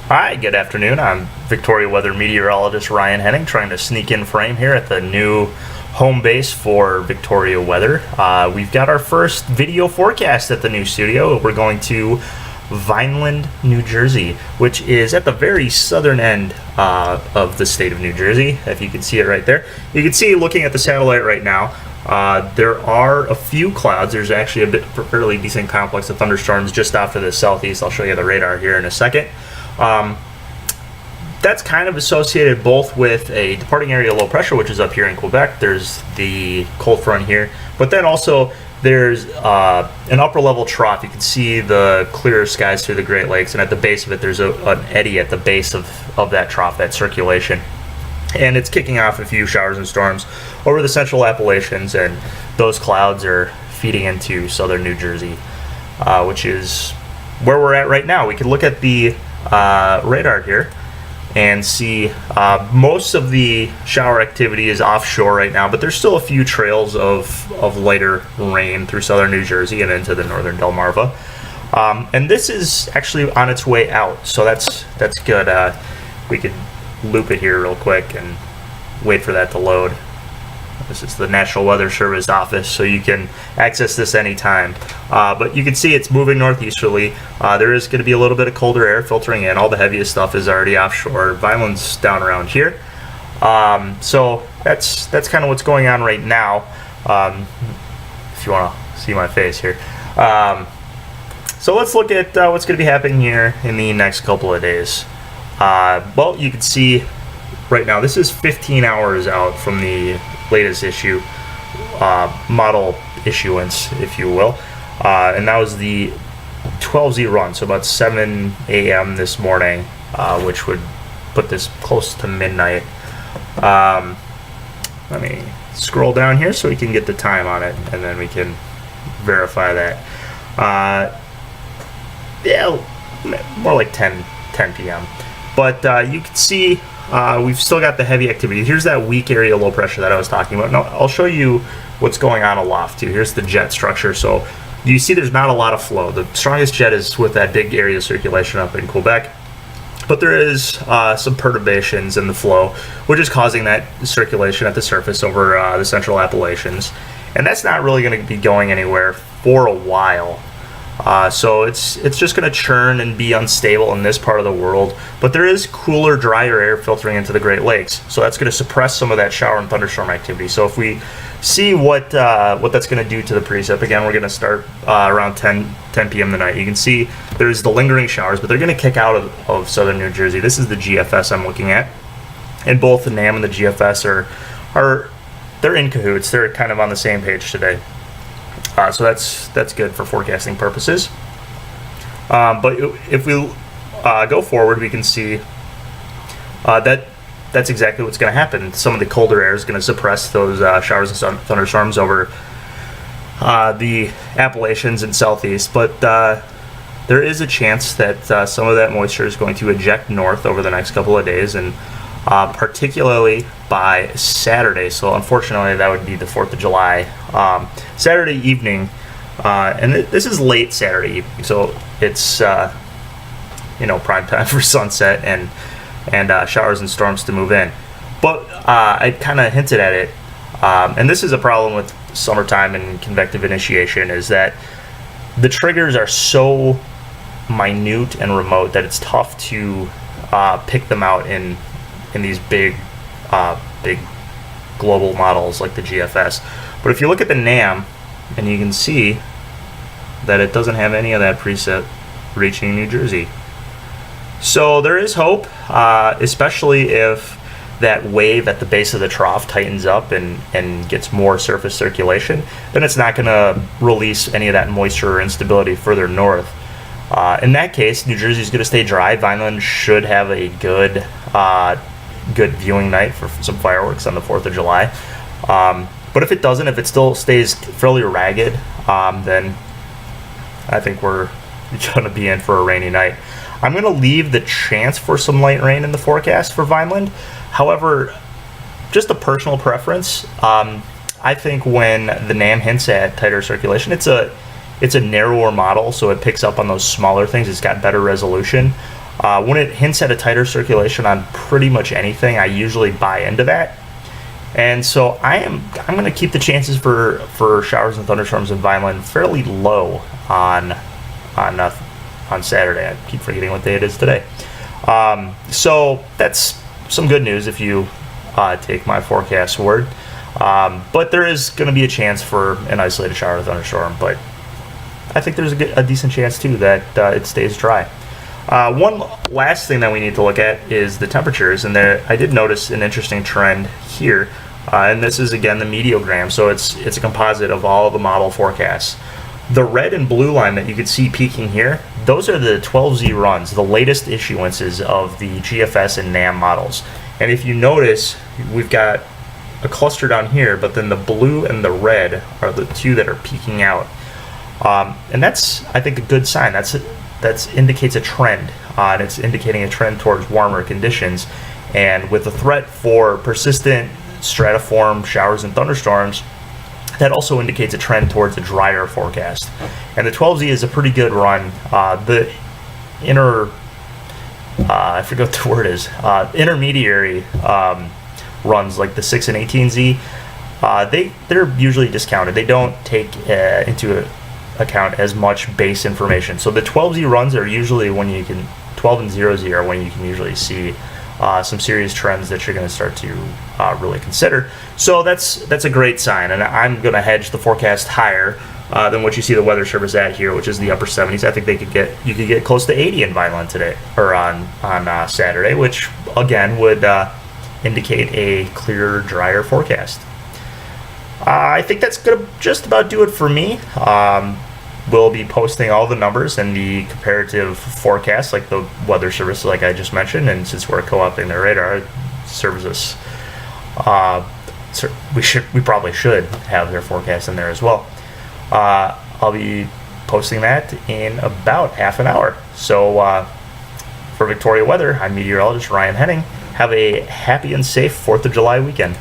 Hi, good afternoon. I'm Victoria weather meteorologist Ryan Henning, trying to sneak in frame here at the new home base for Victoria weather. We've got our first video forecast at the new studio. We're going to Vineland, New Jersey, which is at the very southern end of the state of New Jersey, if you can see it right there. You can see, looking at the satellite right now, there are a few clouds. There's actually a fairly decent complex of thunderstorms just off to the southeast. I'll show you the radar here in a second. That's kind of associated both with a departing area low pressure, which is up here in Quebec. There's the cold front here, but then also there's an upper level trough. You can see the clear skies through the Great Lakes, and at the base of it there's an eddy at the base of that trough, that circulation. And it's kicking off a few showers and storms over the central Appalachians, and those clouds are feeding into southern New Jersey, which is where we're at right now. We can look at the radar here and see most of the shower activity is offshore right now, but there's still a few trails of lighter rain through southern New Jersey and into the northern Delmarva. And this is actually on its way out, so that's good. We could loop it here real quick and wait for that to load. This is the National Weather Service office, so you can access this anytime. But you can see it's moving northeasterly. There is going to be a little bit of colder air filtering in. All the heaviest stuff is already offshore. Vineland's down around here. So that's kind of what's going on right now. If you want to see my face here. So let's look at what's going to be happening here in the next couple of days. Well, you can see right now, this is 15 hours out from the latest issue, model issuance, if you will, and that was the 12Z run, so about 7 a.m. this morning, which would put this close to midnight. Let me scroll down here so we can get the time on it, and then we can verify that. Yeah, more like 10 p.m. But you can see we've still got the heavy activity. Here's that weak area low pressure that I was talking about. Now, I'll show you what's going on aloft too. Here's the jet structure. So you see there's not a lot of flow. The strongest jet is with that big area of circulation up in Quebec. But there is some perturbations in the flow, which is causing that circulation at the surface over the central Appalachians. And that's not really going to be going anywhere for a while. So it's just going to churn and be unstable in this part of the world, but there is cooler, drier air filtering into the Great Lakes, so that's going to suppress some of that shower and thunderstorm activity. So if we see what that's going to do to the precip, again, we're going to start around 10 p.m. tonight. You can see there's the lingering showers, but they're going to kick out of southern New Jersey. This is the GFS I'm looking at, and both the NAM and the GFS they're in cahoots. They're kind of on the same page today. So that's good for forecasting purposes. But if we go forward, we can see that's exactly what's going to happen. Some of the colder air is going to suppress those showers and thunderstorms over the Appalachians and southeast. But there is a chance that some of that moisture is going to eject north over the next couple of days, and particularly by Saturday. So unfortunately, that would be the 4th of July. Saturday evening, and this is late Saturday evening, so it's prime time for sunset and showers and storms to move in. But I kind of hinted at it, and this is a problem with summertime and convective initiation, is that the triggers are so minute and remote that it's tough to pick them out in these big global models like the GFS. But if you look at the NAM, and you can see that it doesn't have any of that precip reaching New Jersey. So there is hope, especially if that wave at the base of the trough tightens up and gets more surface circulation, then it's not going to release any of that moisture or instability further north. In that case, New Jersey is going to stay dry. Vineland should have a good viewing night for some fireworks on the 4th of July. But if it doesn't, if it still stays fairly ragged, then I think we're going to be in for a rainy night. I'm going to leave the chance for some light rain in the forecast for Vineland. However, just a personal preference, I think when the NAM hints at tighter circulation, it's a narrower model, so it picks up on those smaller things. It's got better resolution. When it hints at a tighter circulation on pretty much anything, I usually buy into that. And so I'm going to keep the chances for showers and thunderstorms in Vineland fairly low on Saturday. I keep forgetting what day it is today. So that's some good news if you take my forecast word. But there is going to be a chance for an isolated shower or thunderstorm. But I think there's a decent chance too that it stays dry. One last thing that we need to look at is the temperatures, and I did notice an interesting trend here, and this is again the meteogram, so it's a composite of all the model forecasts. The red and blue line that you can see peaking here, those are the 12Z runs, the latest issuances of the GFS and NAM models. And if you notice, we've got a cluster down here, but then the blue and the red are the two that are peaking out. And that's, I think, a good sign. That indicates a trend, and it's indicating a trend towards warmer conditions. And with the threat for persistent stratiform showers and thunderstorms, that also indicates a trend towards a drier forecast. And the 12Z is a pretty good run. The I forget what the word is, intermediary runs like the 6 and 18Z, they're usually discounted. They don't take into account as much base information. So the 12Z runs are usually when you can, 12 and 0Z are when you can usually see some serious trends that you're going to start to really consider. So that's a great sign, and I'm going to hedge the forecast higher than what you see the Weather Service at here, which is the upper 70s. I think you could get close to 80 in Vineland today, or on Saturday, which again would indicate a clearer, drier forecast. I think that's going to just about do it for me. We'll be posting all the numbers and the comparative forecasts, like the Weather Service, like I just mentioned. And since we're co-opting their radar services, we probably should have their forecast in there as well. I'll be posting that in about half an hour. So for Victoria Weather, I'm meteorologist Ryan Henning. Have a happy and safe 4th of July weekend.